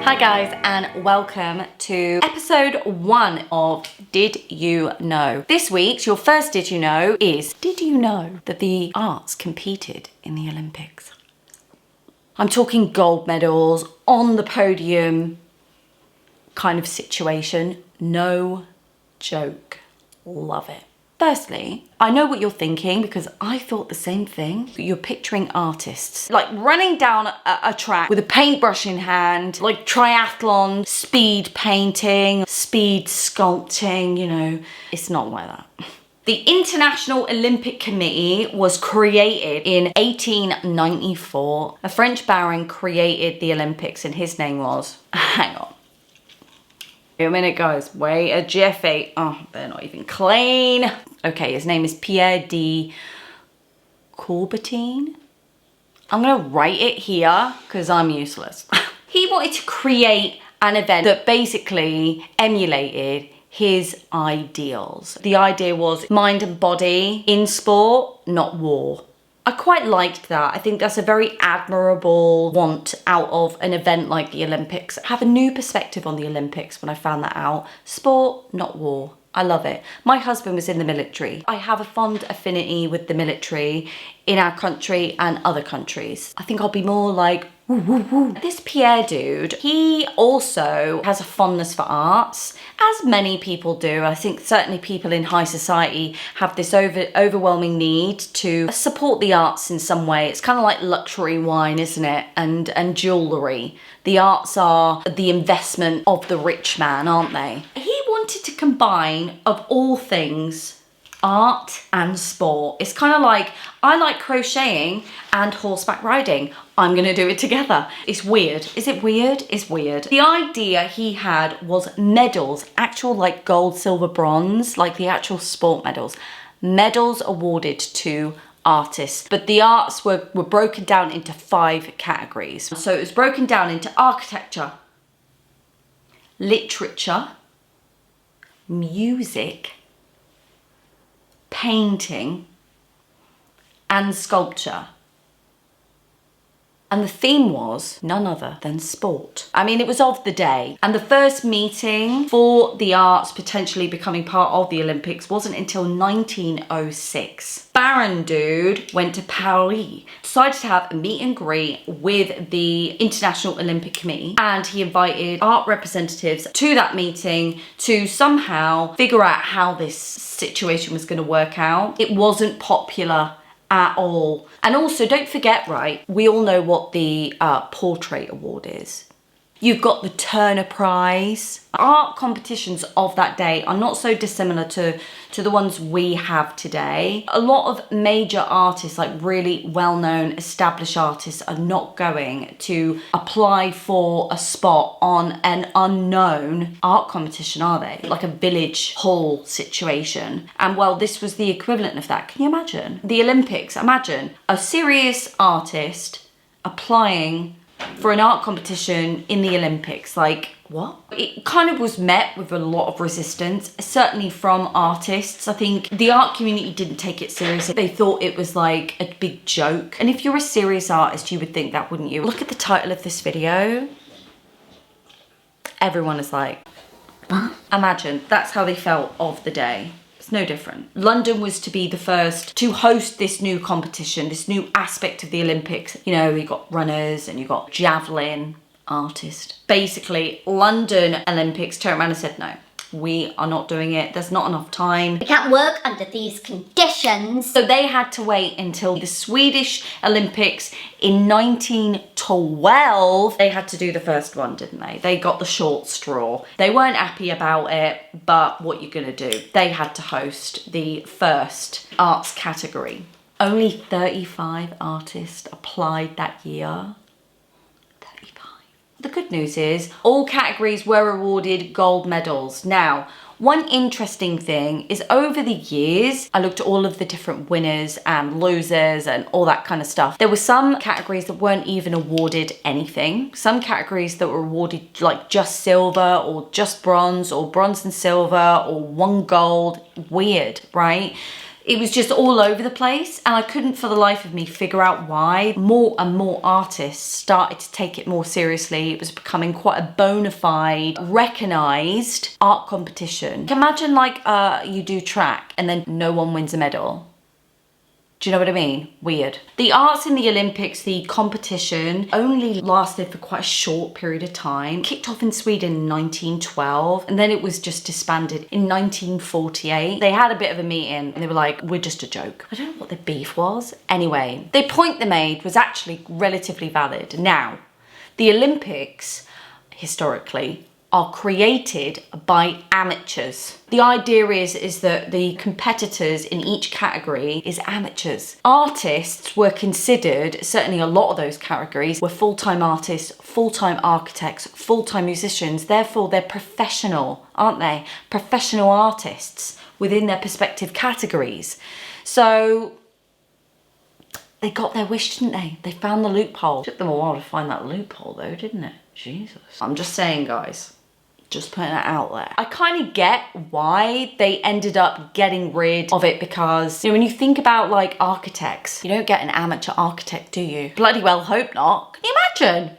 Hi guys, and welcome to episode 1 of Did You Know? This week's, your first Did You Know is, did you know that the arts competed in the Olympics? I'm talking gold medals, on the podium kind of situation. No joke. Love it. Firstly, I know what you're thinking because I thought the same thing. You're picturing artists like running down a track with a paintbrush in hand, like triathlon, speed painting, speed sculpting, you know. It's not like that. The International Olympic Committee was created in 1894. A French baron created the Olympics and his name was, hang on. A minute, guys. Wait a jiffy. Oh, they're not even clean. Okay, his name is Pierre de Coubertin. I'm gonna write it here because I'm useless. He wanted to create an event that basically emulated his ideals. The idea was mind and body in sport, not war. I quite liked that. I think that's a very admirable want out of an event like the Olympics. I have a new perspective on the Olympics when I found that out. Sport, not war. I love it. My husband was in the military. I have a fond affinity with the military in our country and other countries. I think I'll be more like, woo, woo, woo. This Pierre dude, he also has a fondness for arts, as many people do. I think certainly people in high society have this overwhelming need to support the arts in some way. It's kind of like luxury wine, isn't it? And jewellery. The arts are the investment of the rich man, aren't they? He wanted to combine, of all things, art and sport. It's kind of like, I like crocheting and horseback riding. I'm gonna do it together. It's weird. Is it weird? It's weird. The idea he had was medals, actual like gold, silver, bronze, like the actual sport medals. Medals awarded to artists, but the arts were broken down into 5 categories. So it was broken down into architecture, literature, music, painting, and sculpture. And the theme was none other than sport. I mean, it was of the day. And the first meeting for the arts potentially becoming part of the Olympics wasn't until 1906. Baron dude went to Paris, decided to have a meet and greet with the International Olympic Committee, and he invited art representatives to that meeting to somehow figure out how this situation was going to work out. It wasn't popular at all. And also, don't forget, right, we all know what the portrait award is. You've got the Turner Prize. Art competitions of that day are not so dissimilar to the ones we have today. A lot of major artists, like really well-known established artists, are not going to apply for a spot on an unknown art competition, are they? Like a village hall situation. And well, this was the equivalent of that. Can you imagine? The Olympics, imagine a serious artist applying for an art competition in the Olympics. Like, what? It kind of was met with a lot of resistance, certainly from artists. I think the art community didn't take it seriously. They thought it was like a big joke. And if you're a serious artist, you would think that, wouldn't you? Look at the title of this video. Everyone is like, what? Imagine, that's how they felt of the day. No different. London was to be the first to host this new competition, this new aspect of the Olympics. You know, you got runners and you got javelin artist. Basically, London Olympics turned around and said, no, we are not doing it. There's not enough time. We can't work under these conditions. So they had to wait until the Swedish Olympics in 1912. They had to do the first one, didn't they? They got the short straw. They weren't happy about it, but what you gonna do? They had to host the first arts category. Only 35 artists applied that year. The good news is all categories were awarded gold medals. Now, one interesting thing is over the years, I looked at all of the different winners and losers and all that kind of stuff. There were some categories that weren't even awarded anything. Some categories that were awarded like just silver or just bronze or bronze and silver or 1 gold. Weird, right? It was just all over the place, and I couldn't for the life of me figure out why. More and more artists started to take it more seriously. It was becoming quite a bona fide, recognised art competition. Imagine like you do track and then no one wins a medal. Do you know what I mean? Weird. The arts in the Olympics, the competition, only lasted for quite a short period of time. Kicked off in Sweden in 1912, and then it was just disbanded in 1948. They had a bit of a meeting, and they were like, we're just a joke. I don't know what the beef was. Anyway, the point they made was actually relatively valid. Now, the Olympics, historically, are created by amateurs. The idea is that the competitors in each category is amateurs. Artists were considered, certainly a lot of those categories, were full-time artists, full-time architects, full-time musicians. Therefore, they're professional, aren't they? Professional artists within their respective categories. So they got their wish, didn't they? They found the loophole. Took them a while to find that loophole though, didn't it? Jesus. I'm just saying, guys. Just putting it out there. I kind of get why they ended up getting rid of it, because, you know, when you think about like architects, you don't get an amateur architect, do you? Bloody well hope not. Can you imagine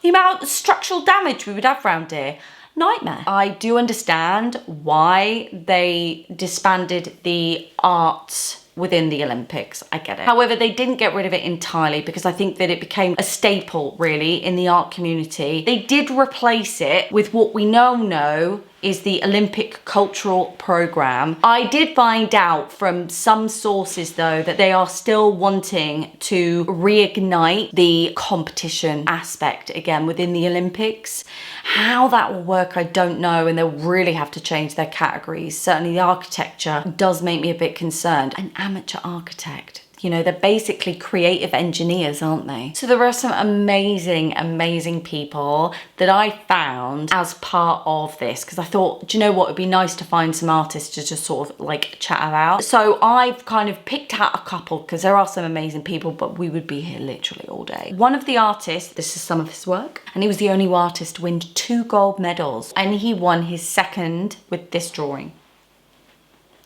the amount of structural damage we would have around here? Nightmare. I do understand why they disbanded the arts within the Olympics. I get it. However, they didn't get rid of it entirely, because I think that it became a staple really in the art community. They did replace it with what we now know is the Olympic Cultural Programme. I did find out from some sources though that they are still wanting to reignite the competition aspect again within the Olympics. How that will work, I don't know, and they'll really have to change their categories. Certainly the architecture does make me a bit concerned. An amateur architect. You know, they're basically creative engineers, aren't they? So there are some amazing, amazing people that I found as part of this, because I thought, do you know what, it'd be nice to find some artists to just sort of like chat about. So I've kind of picked out a couple, because there are some amazing people, but we would be here literally all day. One of the artists, this is some of his work, and he was the only artist to win 2 gold medals, and he won his second with this drawing.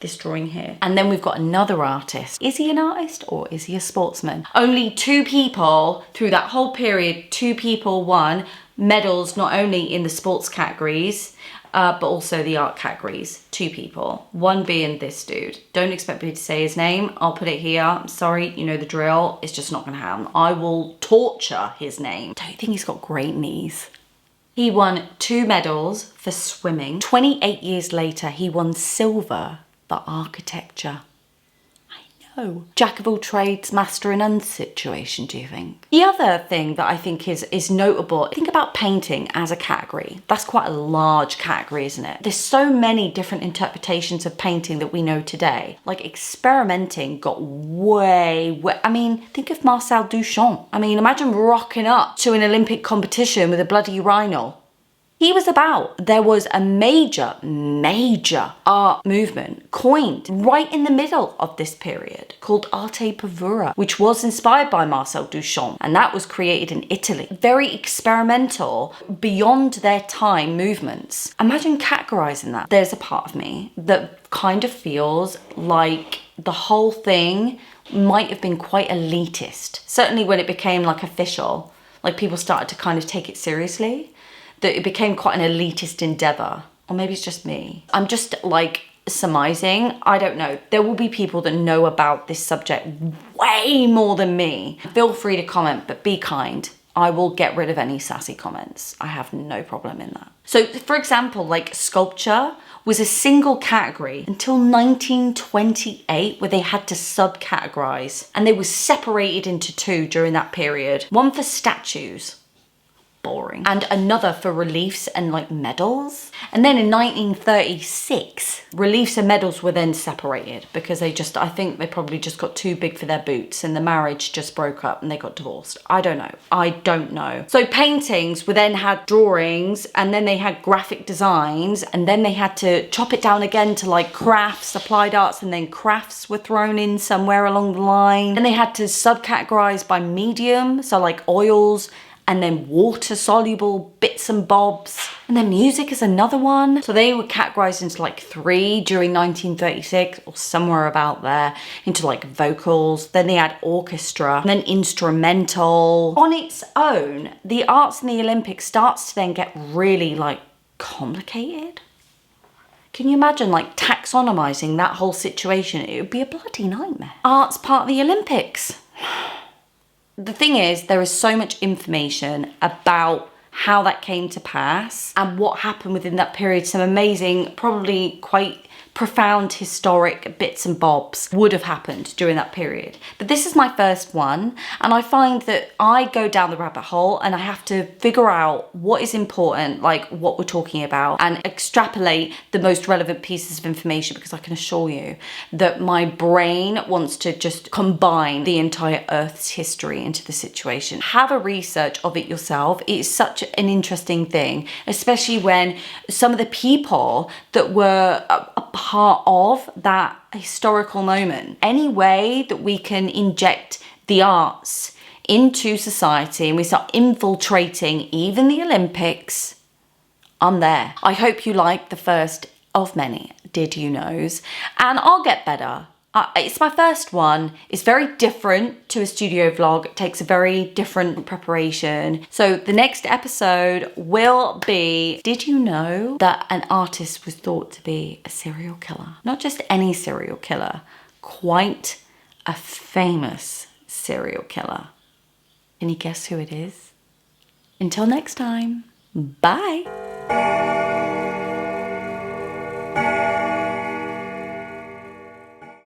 This drawing here. And then we've got another artist. Is he an artist or is he a sportsman? Only 2 people through that whole period, 2 people won medals, not only in the sports categories, but also the art categories. 2 people. One being this dude. Don't expect me to say his name. I'll put it here. I'm sorry, you know the drill. It's just not gonna happen. I will torture his name. Don't you think he's got great knees? He won 2 medals for swimming. 28 years later, he won silver for architecture. I know. Jack of all trades, master in none situation, do you think? The other thing that I think is notable, think about painting as a category. That's quite a large category, isn't it? There's so many different interpretations of painting that we know today. Like experimenting got way, I mean, think of Marcel Duchamp. I mean, imagine rocking up to an Olympic competition with a bloody urinal. He was about. There was a major art movement coined right in the middle of this period called arte pura, which was inspired by Marcel Duchamp, and that was created in Italy. Very experimental, beyond their time movements. Imagine categorizing that. There's a part of me that kind of feels like the whole thing might have been quite elitist. Certainly when it became like official, like people started to kind of take it seriously. That it became quite an elitist endeavour. Or maybe it's just me. I'm just like surmising. I don't know. There will be people that know about this subject way more than me. Feel free to comment, but be kind. I will get rid of any sassy comments. I have no problem in that. So for example, like sculpture was a single category until 1928, where they had to subcategorize, and they were separated into 2 during that period. One for statues. Boring. And another for reliefs and like medals. And then in 1936, reliefs and medals were then separated because I think they probably just got too big for their boots and the marriage just broke up and they got divorced. I don't know. So paintings were then had drawings, and then they had graphic designs, and then they had to chop it down again to like crafts, applied arts, and then crafts were thrown in somewhere along the line. And they had to subcategorize by medium, so like oils, and then water-soluble bits and bobs. And then music is another one. So they were categorized into like 3 during 1936 or somewhere about there, into like vocals. Then they had orchestra, and then instrumental. On its own, the arts in the Olympics starts to then get really like complicated. Can you imagine like taxonomizing that whole situation? It would be a bloody nightmare. Art's part of the Olympics. The thing is, there is so much information about how that came to pass and what happened within that period. Some amazing, probably quite profound historic bits and bobs would have happened during that period. But this is my first one, and I find that I go down the rabbit hole and I have to figure out what is important, like what we're talking about, and extrapolate the most relevant pieces of information, because I can assure you that my brain wants to just combine the entire Earth's history into the situation. Have a research of it yourself. It is such an interesting thing, especially when some of the people that were a part of that historical moment. Any way that we can inject the arts into society and we start infiltrating even the Olympics, I'm there. I hope you liked the first of many Did You Knows, and I'll get better. It's my first one. It's very different to a studio vlog. It takes a very different preparation. So the next episode will be, did you know that an artist was thought to be a serial killer? Not just any serial killer, quite a famous serial killer. Can you guess who it is? Until next time, bye.